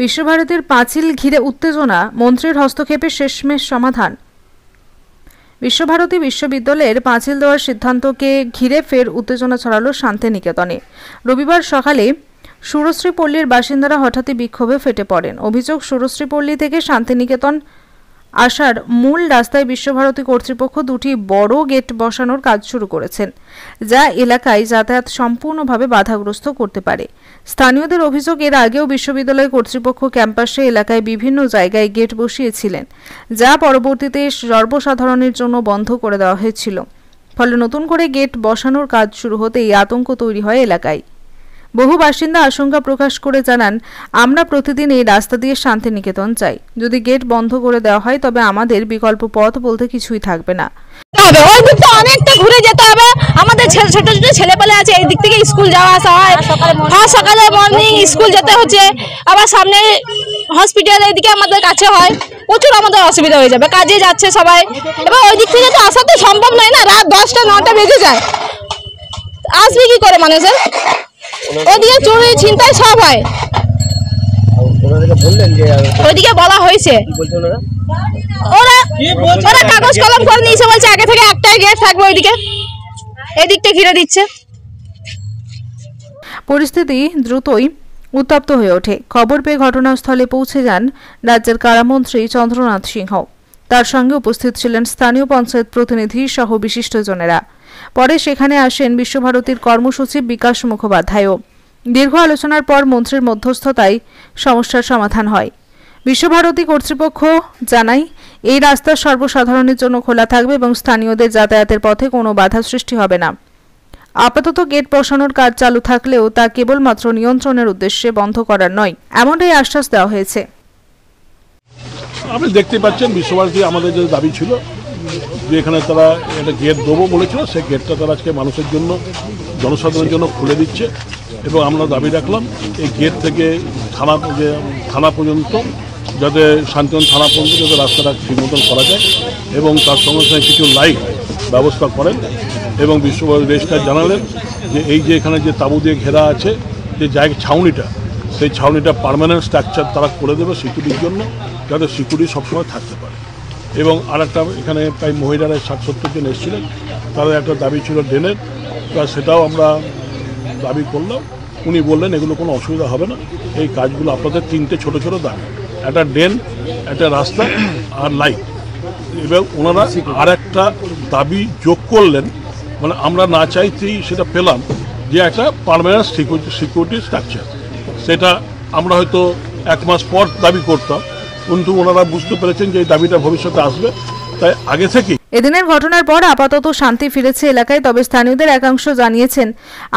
বিশ্বভারতীর পাঁচিল ঘিরে উত্তেজনা, মন্ত্রীর হস্তক্ষেপে শেষমেশ সমাধান। বিশ্বভারতী বিশ্ববিদ্যালয়ের পাঁচিল দেওয়ার সিদ্ধান্তকে ঘিরে ফের উত্তেজনা ছড়ালো শান্তিনিকেতনে। রবিবার সকালে সুরশ্রীপল্লীর বাসিন্দারা হঠাৎই বিক্ষোভে ফেটে পড়েন। অভিযোগ, সুরশ্রীপল্লী থেকে শান্তিনিকেতন আসার মূল রাস্তায় বিশ্বভারতী কর্তৃপক্ষ দুটি বড় গেট বসানোর কাজ শুরু করেছেন, যা এলাকায় যাতায়াত সম্পূর্ণভাবে বাধাগ্রস্ত করতে পারে। স্থানীয়দের অভিযোগ, এর আগেও বিশ্ববিদ্যালয় কর্তৃপক্ষ ক্যাম্পাসে এলাকায় বিভিন্ন জায়গায় গেট বসিয়েছিলেন, যা পরবর্তীতে সর্বসাধারণের জন্য বন্ধ করে দেওয়া হয়েছিল। ফলে নতুন করে গেট বসানোর কাজ শুরু হতেই আতঙ্ক তৈরি হয় এলাকায়। বহু বাসিন্দা আশঙ্কা প্রকাশ করে জানান, আমরা প্রতিদিন এই রাস্তা দিয়ে শান্তিনিকেতন যাই। যদি গেট বন্ধ করে দেওয়া হয় তবে আমাদের বিকল্প পথ বলতে কিছুই থাকবে না। ওই দিকটা অনেকটা ঘুরে যেতে হবে। আমাদের ছোট ছোট ছেলেপেলে আছে, এই দিক থেকে স্কুল যাওয়া আসা হয়। সকালে মর্নিং স্কুল যেতে হচ্ছে, আবার সামনে হসপিটাল এদিকে আমাদের কাছে হয়। প্রচুর আমাদের অসুবিধা হয়ে যাবে, কাজে যাচ্ছে সবাই। এবার ওই দিক থেকে তো আসা তো সম্ভব নয় না, রাত 10টা 9টা বেজে যায়। আসবে কি করে মানুষের? ওদিকে চুরি ছিনতাই সব হয়। ওইদিকে বলা হয়েছে, ওরা কাগজ কলম করে নিয়েছে, বলছে আগে থেকে একটাই গেট থাকবে, ওইদিকে এদিকটা ঘিরে দিচ্ছে। পরিস্থিতি দ্রুতই উত্তপ্ত হয়ে ওঠে। খবর পেয়ে ঘটনাস্থলে পৌঁছে যান রাজ্যের কারামন্ত্রী চন্দ্রনাথ সিংহ। তার সঙ্গে উপস্থিত ছিলেন স্থানীয় পঞ্চায়েত প্রতিনিধি সহ বিশিষ্টজনেরা। পরে সেখানে আসেন বিশ্বভারতীর কর্মসচিব বিকাশ মুখোপাধ্যায়ও। দীর্ঘ আলোচনার পর মন্ত্রীর মধ্যস্থতায় সমস্যার সমাধান হয়। বিশ্বভারতী কর্তৃপক্ষ জানায়, এই রাস্তা সর্বসাধারণের জন্য খোলা থাকবে এবং স্থানীয়দের যাতায়াতের পথে কোনো বাধা সৃষ্টি হবে না। আপাতত গেট বসানোর কাজ চালু থাকলেও তা কেবলমাত্র নিয়ন্ত্রণের উদ্দেশ্যে বন্ধ করার নয়, এমনটাই আশ্বাস দেওয়া হয়েছে। আপনি দেখতে পাচ্ছেন, বিশ্বভারতী আমাদের যে দাবি ছিল যে এখানে তারা একটা গেট দেবো বলেছিল, সেই গেটটা তারা আজকে মানুষের জন্য, জনসাধারণের জন্য খুলে দিচ্ছে। এবং আমরা দাবি রাখলাম এই গেট থেকে থানা পর্যন্ত, যাতে শান্তিনিকেতন থানা পর্যন্ত যাতে রাস্তাটা ঠিক মতন করা যায় এবং তার সঙ্গে সঙ্গে কিছু লাইট ব্যবস্থা করেন। এবং বিশ্বভারতী রেজিস্ট্রার জানালেন যে এই যে এখানে যে তাঁবু দিয়ে ঘেরা আছে যে জায়গা ছাউনিটা, সেই ছাউনিটা পার্মানেন্ট স্ট্রাকচার তারা করে দেবে সিকিউরিটির জন্য, যাতে সিকিউরিটি সবসময় থাকতে পারে। এবং আরেকটা, এখানে প্রায় মহিলারা 60-70 জন এসেছিলেন, তাদের একটা দাবি ছিল ড্রেনের, সেটাও আমরা দাবি করলাম। উনি বললেন এগুলো কোনো অসুবিধা হবে না, এই কাজগুলো আপনাদের 3টে ছোটো ছোটো দাবি, একটা ড্রেন, একটা রাস্তা আর লাইট। এবার ওনারা আর একটা দাবি যোগ করলেন, মানে আমরা না চাইতেই সেটা পেলাম, যে একটা পার্মানেন্ট সিকিউরিটি স্ট্রাকচার। সেটা আমরা হয়তো 1 মাস পর দাবি করতাম, কিন্তু ওনারা বুঝতে পেরেছেন যে এই দাবিটা ভবিষ্যতে আসবে, তাই আগে থেকেই। এদিনের ঘটনার পর আপাতত শান্তি ফিরেছে এলাকায়। তবে স্থানীয়দের একাংশ জানিয়েছেন,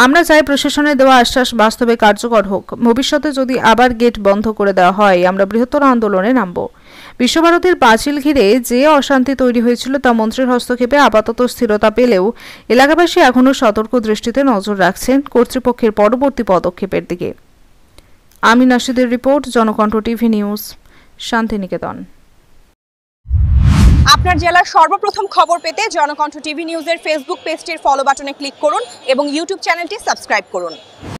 আমরা চাই প্রশাসনের দেওয়া আশ্বাস বাস্তবে কার্যকর হোক। ভবিষ্যতে যদি আবার গেট বন্ধ করে দেওয়া হয়, আমরা বৃহত্তর আন্দোলনে নামব। বিশ্বভারতীর পাঁচিল ঘিরে যে অশান্তি তৈরি হয়েছিল তা মন্ত্রীর হস্তক্ষেপে আপাতত স্থিরতা পেলেও এলাকাবাসী এখনও সতর্ক দৃষ্টিতে নজর রাখছেন কর্তৃপক্ষের পরবর্তী পদক্ষেপের দিকে। আমিন নাশিদের report, Janakantha TV news, Santiniketan. আপনার জেলার সর্বপ্রথম খবর পেতে জনকণ্ঠ টিভি নিউজের ফেসবুক পেজটির ফলো বাটনে ক্লিক করুন এবং ইউটিউব চ্যানেলটি সাবস্ক্রাইব করুন।